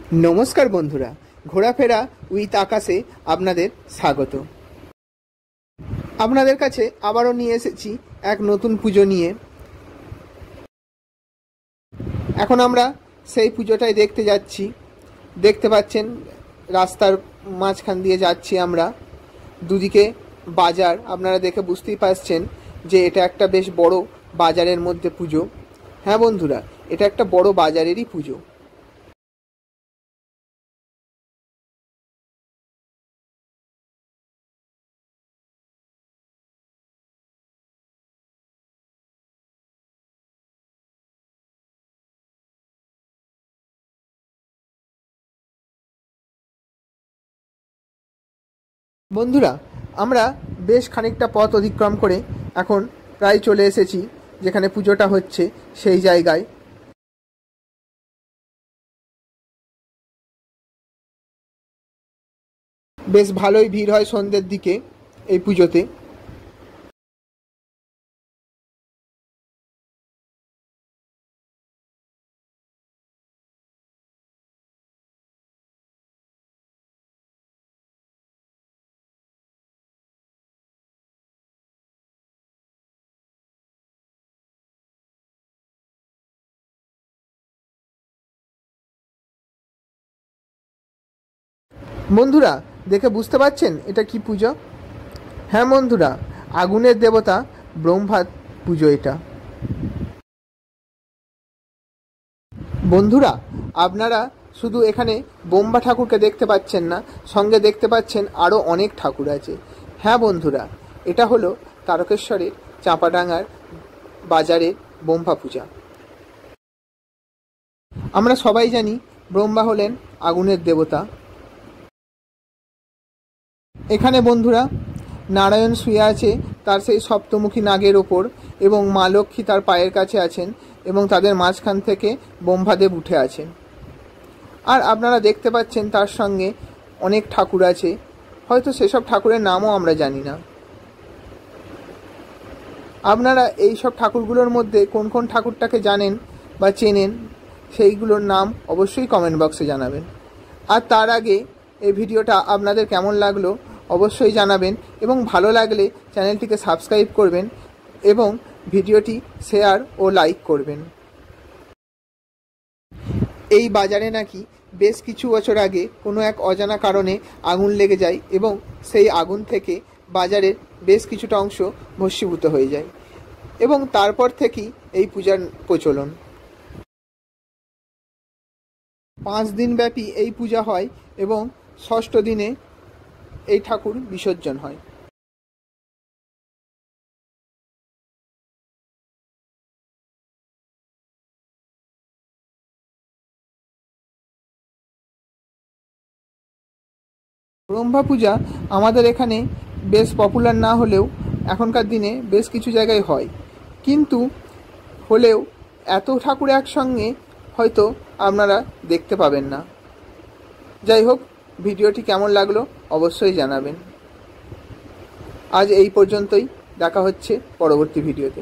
नमस्कार बंधुरा घोराफेरा उइथ आकाशे आपनादेर स्वागत। आपनादेर काछे आबारो निये एसेछि एक नतून पुजो निये। एखन आमरा सेई पुजोटाई देखते जाच्छि। देखते पाच्छेन रास्तार माझखान दिये जाच्छि आमरा। दुदिके बाजार आपनारा देखे बुझतेई पारछेन जे एटा एकटा बेश बड़ो बाजारेर मध्य पुजो। हाँ बंधुरा एटा एकटा बड़ो बाजारेरई पुजो। बंधुरा आमरा बेश खानिकटा पथ अतिक्रम करे एखन प्राय चले एसेछि जेखाने पुजोटा होच्छे सेई जायगाय। बेश भालोई भीड़ हय सन्ध्येर दिके এই পুজোতে। बंधुरा देखे बुझते पारछेन एटा कि पुजो? हाँ बंधुरा आगुनेर देवता ब्रह्मार पुजो एटा। बंधुरा आपनारा शुधु एखाने ब्रह्मा ठाकुरके देखते पाच्छेन ना, संगे देखते पाच्छेन आरो अनेक ठाकुर आछे। हाँ बंधुरा एटा हलो तारकेश्वरेर चापाडांगार बाजारेर ब्रह्मा पूजा। आमरा सबाई जानी ब्रह्मा हलेन आगुनेर देवता। एखाने बंधुरा नारायण शुয়ে আছে তার সেই সপ্তমুখী নাগের ওপর এবং মা লক্ষ্মী তার পায়ের কাছে আছেন এবং তাদের মাঝখান থেকে ব্রহ্মাদেব উঠে আছেন। আর আপনারা দেখতে পাচ্ছেন তার সঙ্গে অনেক ঠাকুর আছে, হয়তো সেসব ঠাকুরের নামও আমরা জানি না। আপনারা এই সব ঠাকুরগুলোর মধ্যে কোন কোন ঠাকুরটাকে জানেন বা চেনেন সেইগুলোর নাম অবশ্যই কমেন্ট বক্সে জানাবেন। আর তার আগে এই ভিডিওটা আপনাদের কেমন লাগলো অবশ্যই জানাবেন এবং ভালো লাগলে চ্যানেলটিকে সাবস্ক্রাইব করবেন এবং ভিডিওটি শেয়ার ও লাইক করবেন। এই বাজারে নাকি বেশ কিছু বছর আগে কোনো এক অজানা কারণে আগুন লেগে যায় এবং সেই আগুন থেকে বাজারের বেশ কিছুটা অংশ ভস্মীভূত হয়ে যায় এবং তারপর থেকেই এই পূজার প্রচলন। 5 দিন ব্যাপী এই পূজা হয় এবং ষষ্ঠ দিনে এই ঠাকুর বিসর্জন হয়। ব্রহ্মা পূজা আমাদের এখানে বেশ পপুলার না হলেও এখনকার দিনে বেশ কিছু জায়গায় হয়, কিন্তু হলেও এত ঠাকুর একসঙ্গে হয়তো আপনারা দেখতে পাবেন না। যাই হোক ভিডিওটি কেমন লাগলো অবশ্যই জানাবেন। আজ এই পর্যন্তই, দেখা হচ্ছে পরবর্তী ভিডিওতে।